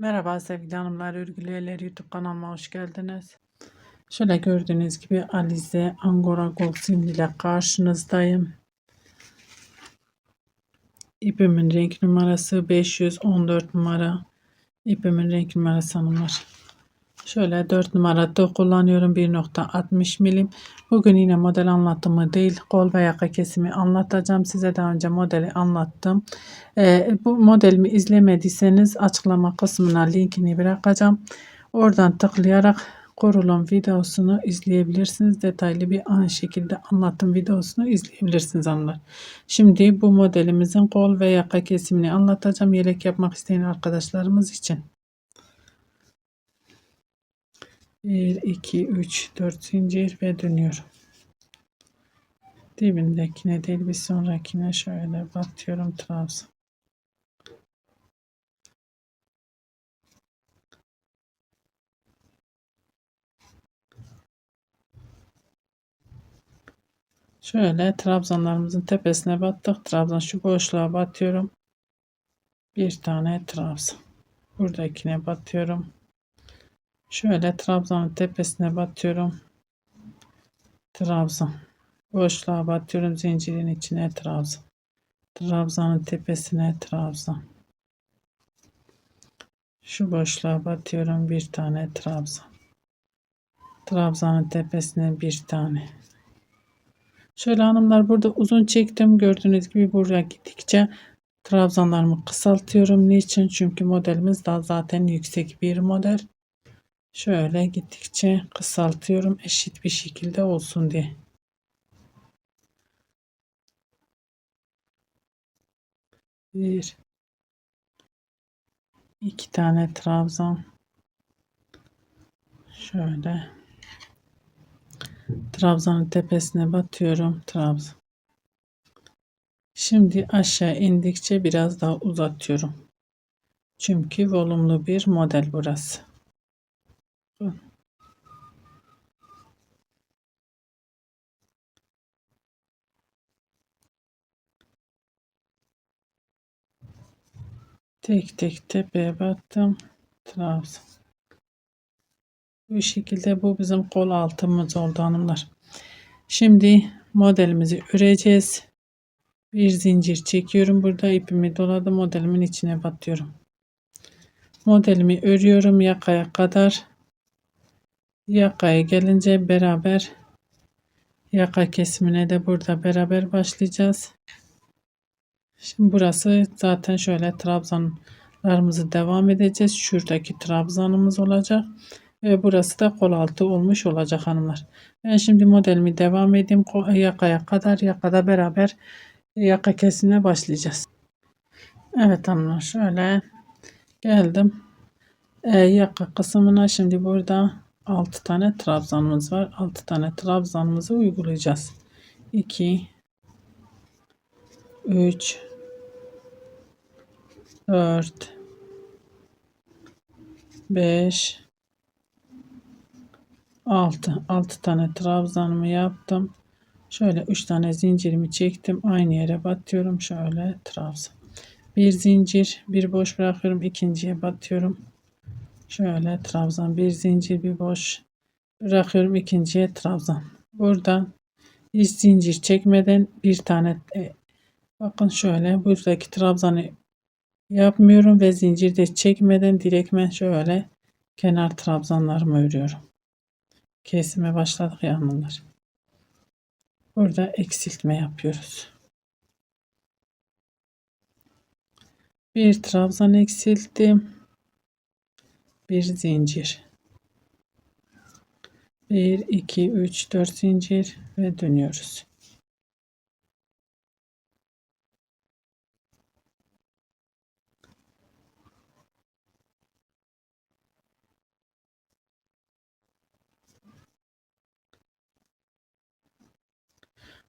Merhaba sevgili hanımlar, örgülü eller YouTube kanalıma hoş geldiniz. Şöyle gördüğünüz gibi Alize Angora Gold simli ile karşınızdayım. İpimin renk numarası 514 numara. İpimin renk numarası hanımlar. Şöyle 4 numarada kullanıyorum, 1.60 milim. Bugün yine model anlatımı değil, kol ve yaka kesimi anlatacağım. Size daha önce modeli anlattım. Bu modelimi izlemediyseniz açıklama kısmına linkini bırakacağım. Oradan tıklayarak kurulum videosunu izleyebilirsiniz. Detaylı bir aynı şekilde anlatım videosunu izleyebilirsiniz hanımlar. Şimdi bu modelimizin kol ve yaka kesimini anlatacağım. Yelek yapmak isteyen arkadaşlarımız için. 1 2 3 4 zincir ve dönüyorum. Dibindekine değil, bir sonrakine şöyle batıyorum, trabzan. Şöyle trabzanlarımızın tepesine battık. Trabzan şu boşluğa batıyorum. Bir tane trabzan. Buradakine batıyorum. Şöyle trabzanın tepesine batıyorum. Trabzan. Boşluğa batıyorum. Zincirin içine trabzan. Trabzanın tepesine trabzan. Şu boşluğa batıyorum. Bir tane trabzan. Trabzanın tepesine bir tane. Şöyle hanımlar, burada uzun çektim. Gördüğünüz gibi buraya gittikçe trabzanlarımı kısaltıyorum. Niçin? Çünkü modelimiz daha zaten yüksek bir model. Şöyle gittikçe kısaltıyorum, eşit bir şekilde olsun diye. Bir, iki tane trabzan. Şöyle trabzanın tepesine batıyorum. Trabzan. Şimdi aşağı indikçe biraz daha uzatıyorum. Çünkü volumlu bir model burası. Tek tek tepeye battım. Trabzan. Bu şekilde bu bizim kol altımız oldu hanımlar. Şimdi modelimizi öreceğiz. Bir zincir çekiyorum. Burada ipimi doladım. Modelimin içine batıyorum. Modelimi örüyorum yakaya kadar. Yakaya gelince beraber yaka kesimine de burada beraber başlayacağız. Şimdi burası zaten şöyle trabzanlarımızı devam edeceğiz. Şuradaki trabzanımız olacak. Ve burası da kol altı olmuş olacak hanımlar. Ben şimdi modelimi devam edeyim. Yakaya kadar, yakada beraber yaka kesimine başlayacağız. Evet hanımlar, şöyle geldim. Yaka kısmına. Şimdi burada 6 tane trabzanımız var. 6 tane trabzanımızı uygulayacağız. 2 3 4 5 6 tane trabzanımı yaptım. Şöyle 3 tane zincirimi çektim. Aynı yere batıyorum. Şöyle trabzan. Bir zincir, bir boş bırakıyorum. İkinciye batıyorum. Şöyle trabzan. Bir zincir, bir boş bırakıyorum. İkinciye trabzan. Buradan hiç zincir çekmeden bir tane bakın şöyle buradaki trabzanı yapmıyorum ve zincir de çekmeden direktmen şöyle kenar trabzanlarımı örüyorum. Kesime başladık ya hanımlar. Burada eksiltme yapıyoruz. Bir trabzan eksilttim. Bir zincir. 1 2 3 4 zincir ve dönüyoruz.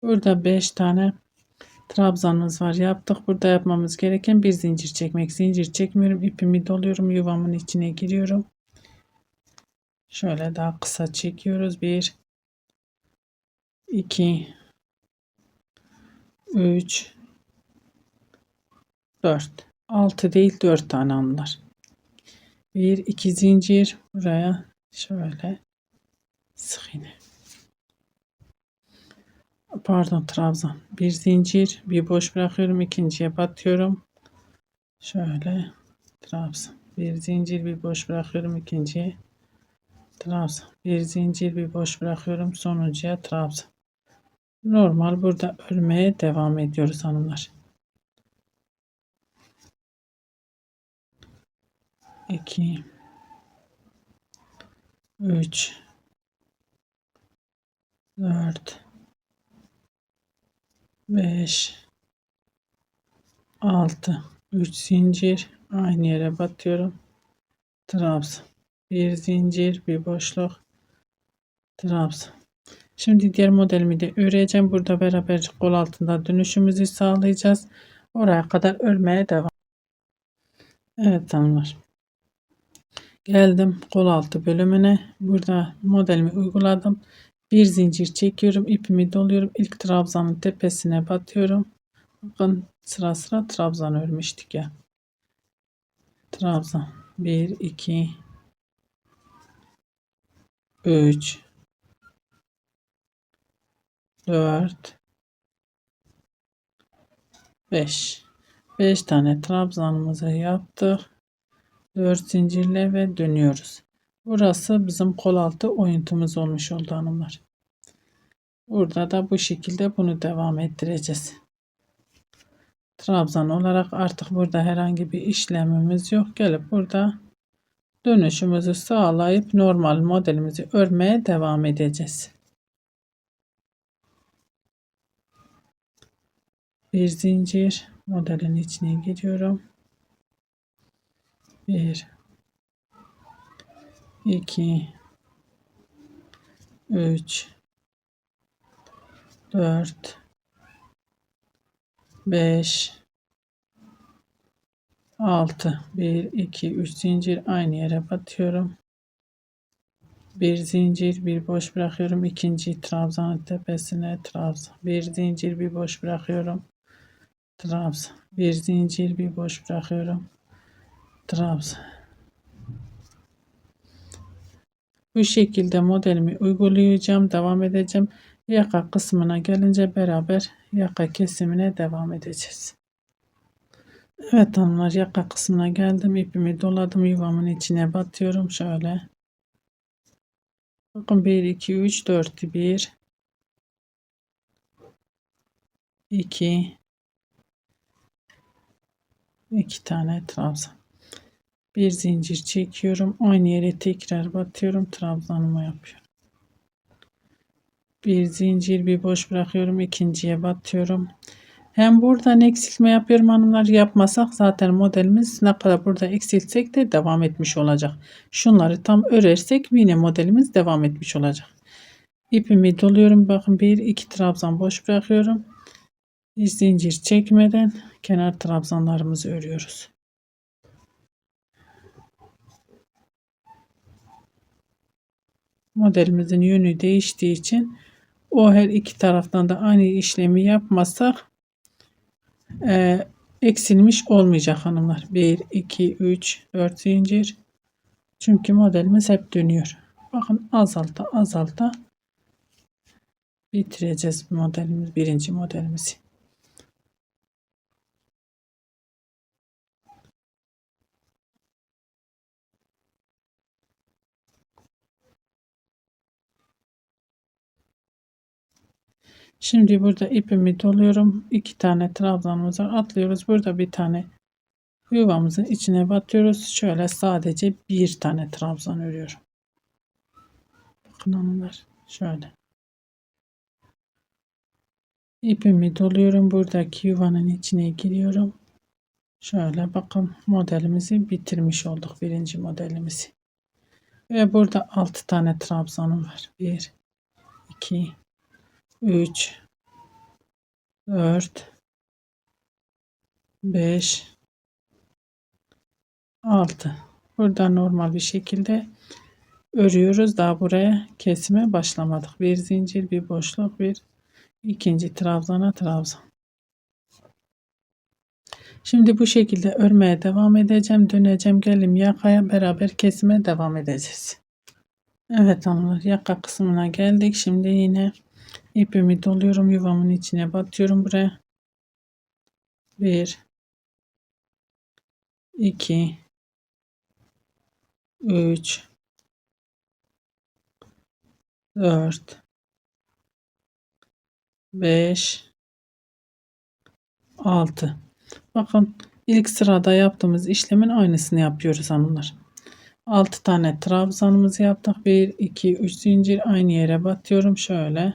Burada 5 tane trabzanımız var. Yaptık. Burada yapmamız gereken bir zincir çekmek. Zincir çekmiyorum. İpimi doluyorum. Yuvamın içine giriyorum. Şöyle daha kısa çekiyoruz. 1 2 3 4 6 değil 4 tane hanımlar. Bir iki zincir buraya şöyle sık iğne. Pardon, trabzan. Bir zincir, bir boş bırakıyorum, ikinciye batıyorum. Şöyle trabzan. Bir zincir, bir boş bırakıyorum, ikinciye trabzan. Bir zincir, bir boş bırakıyorum, sonuncuya trabzan. Normal burada örmeye devam ediyoruz hanımlar. 2 3 4 5 6 3 zincir, aynı yere batıyorum, trabzan. Bir zincir, bir boşluk, trabzan. Şimdi diğer modelimi de öreceğim. Burada beraber kol altında dönüşümüzü sağlayacağız. Oraya kadar örmeye devam. Evet hanımlar. Geldim kol altı bölümüne. Burada modelimi uyguladım. Bir zincir çekiyorum. İpimi doluyorum. İlk trabzanın tepesine batıyorum. Bakın sıra sıra trabzan örmüştük ya. Trabzan. 1 2 3 4 5 5 tane trabzanımızı yaptık. 4 zincirle ve dönüyoruz. Burası bizim kol altı oyuntumuz olmuş oldu hanımlar. Burada da bu şekilde bunu devam ettireceğiz. Trabzan olarak artık burada herhangi bir işlemimiz yok. Gelip burada dönüşümüzü sağlayıp normal modelimizi örmeye devam edeceğiz. Bir zincir, modelin içine giriyorum. 1 2 3 4 5 6 1 2 3 zincir, aynı yere batıyorum. Bir zincir, bir boş bırakıyorum, ikinci trabzanın tepesine trabzan. Bir zincir, bir boş bırakıyorum, trabzan. Bir zincir, bir boş bırakıyorum, trabzan. Bu şekilde modelimi uygulayacağım, devam edeceğim. Yaka kısmına gelince beraber yaka kesimine devam edeceğiz. Evet hanımlar, yaka kısmına geldim. İpimi doladım, yuvamın içine batıyorum şöyle. Bakın 1 2 3 4 1 2 2 tane trabzan. Bir zincir çekiyorum, aynı yere tekrar batıyorum, trabzanımı yapıyorum. Bir zincir, bir boş bırakıyorum, ikinciye batıyorum. Hem buradan eksiltme yapıyorum hanımlar. Yapmasak zaten modelimiz ne kadar burada eksiltsek de devam etmiş olacak. Şunları tam örersek yine modelimiz devam etmiş olacak. İpimi doluyorum. Bakın 1 2 trabzan boş bırakıyorum. Bir zincir çekmeden kenar trabzanlarımızı örüyoruz. Modelimizin yönü değiştiği için o her iki taraftan da aynı işlemi yapmazsak eksilmiş olmayacak hanımlar. 1 2 3 4 zincir. Çünkü modelimiz hep dönüyor. Bakın azalta azalta bitireceğiz modelimiz, birinci modelimizi. Şimdi burada ipimi doluyorum. 2 tane trabzanımızı atlıyoruz. Burada bir tane yuvamızın içine batıyoruz. Şöyle sadece bir tane trabzan örüyorum. Bakın hanımlar, şöyle. İpimi doluyorum. Buradaki yuvanın içine giriyorum. Şöyle bakın, modelimizi bitirmiş olduk, birinci modelimizi. Ve burada 6 tane trabzanım var. 1 2 3 4 5 6. Burada normal bir şekilde örüyoruz. Daha buraya kesime başlamadık. Bir zincir, bir boşluk, bir ikinci trabzana trabzan. Şimdi bu şekilde örmeye devam edeceğim. Döneceğim, gelim yakaya, beraber kesime devam edeceğiz. Evet hanımlar, yaka kısmına geldik. Şimdi yine ipimi doluyorum, yuvamın içine batıyorum buraya. 1 2 3 4 5 6. Bakın, ilk sırada yaptığımız işlemin aynısını yapıyoruz hanımlar. 6 tane trabzanımızı yaptık. 1 2 3 zincir, aynı yere batıyorum. Şöyle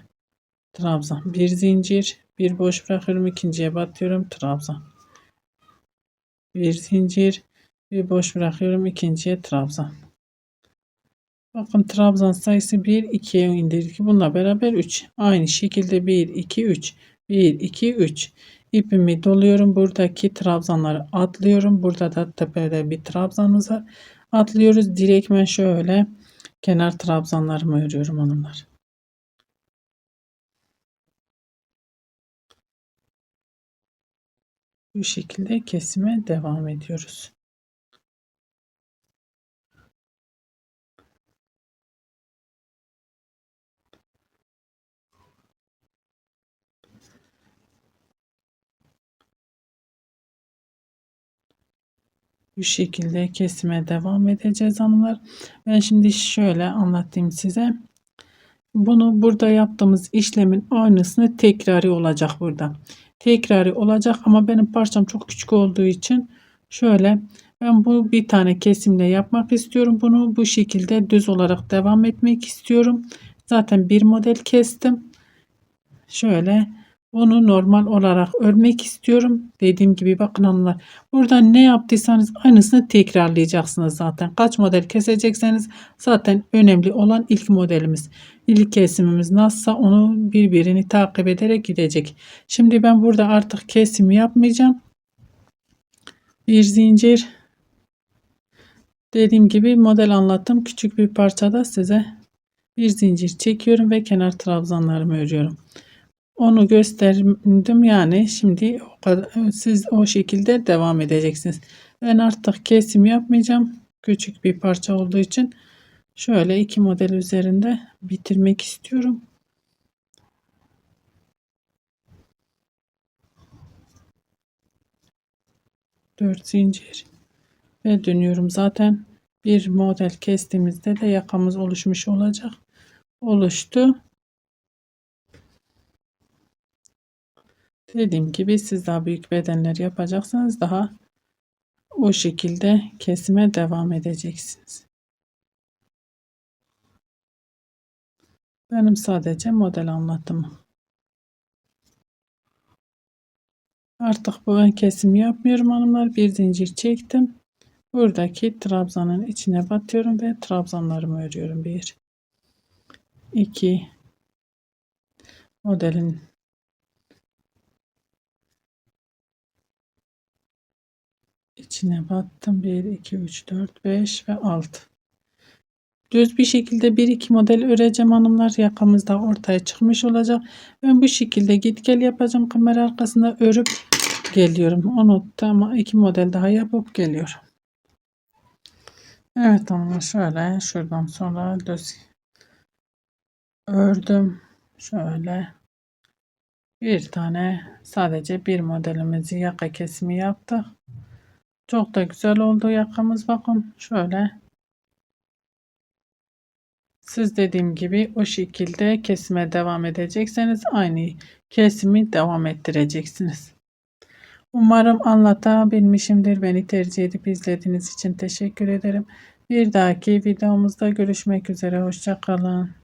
trabzan, bir zincir, bir boş bırakıyorum, ikinciye batıyorum, trabzan, bir zincir, bir boş bırakıyorum, ikinciye trabzan. Bakın, trabzan sayısı 1 2'ye indirdik. Bununla beraber 3. Aynı şekilde 1 2 3, 1 2 3. İpimi doluyorum. Buradaki trabzanları atlıyorum. Burada da tepede bir trabzanımız var. Atlıyoruz. Direktmen şöyle kenar trabzanlarımı örüyorum hanımlar. Bu şekilde kesime devam ediyoruz. Bu şekilde kesime devam edeceğiz hanımlar. Ben şimdi şöyle anlatayım size. Bunu burada yaptığımız işlemin aynısını tekrarı olacak burada. Tekrarı olacak ama benim parçam çok küçük olduğu için şöyle, ben bu bir tane kesimle yapmak istiyorum. Bunu bu şekilde düz olarak devam etmek istiyorum. Zaten bir model kestim. Şöyle bunu normal olarak örmek istiyorum. Dediğim gibi bakın hanımlar, burada ne yaptıysanız aynısını tekrarlayacaksınız zaten. Kaç model kesecekseniz zaten önemli olan ilk modelimiz. İlk kesimimiz nasılsa onu birbirini takip ederek gidecek. Şimdi ben burada artık kesim yapmayacağım. Bir zincir, dediğim gibi model anlattım. Küçük bir parçada size bir zincir çekiyorum ve kenar trabzanlarımı örüyorum. Onu gösterdim, yani şimdi o kadar, siz o şekilde devam edeceksiniz. Ben artık kesim yapmayacağım. Küçük bir parça olduğu için şöyle iki model üzerinde bitirmek istiyorum. Dört zincir ve dönüyorum. Zaten bir model kestiğimizde de yakamız oluşmuş olacak. Oluştu. Dediğim gibi siz daha büyük bedenler yapacaksanız daha o şekilde kesime devam edeceksiniz. Benim sadece model anlatımım. Artık bu kesim yapmıyorum hanımlar. Bir zincir çektim. Buradaki trabzanın içine batıyorum ve trabzanlarımı örüyorum. 1 2 modelin içine battım. 1 2 3 4 5 ve 6. Düz bir şekilde 1-2 model öreceğim hanımlar. Yakamız da ortaya çıkmış olacak. Ben bu şekilde git gel yapacağım. Kamera arkasında örüp geliyorum. Onu tamam, 2 model daha yapıp geliyorum. Evet hanımlar, şöyle şuradan sonra düz ördüm. Şöyle bir tane, sadece bir modelimizi yaka kesimi yaptık. Çok da güzel oldu yakamız. Bakın şöyle. Siz dediğim gibi o şekilde kesime devam edecekseniz aynı kesimi devam ettireceksiniz. Umarım anlatabilmişimdir. Beni tercih edip izlediğiniz için teşekkür ederim. Bir dahaki videomuzda görüşmek üzere. Hoşça kalın.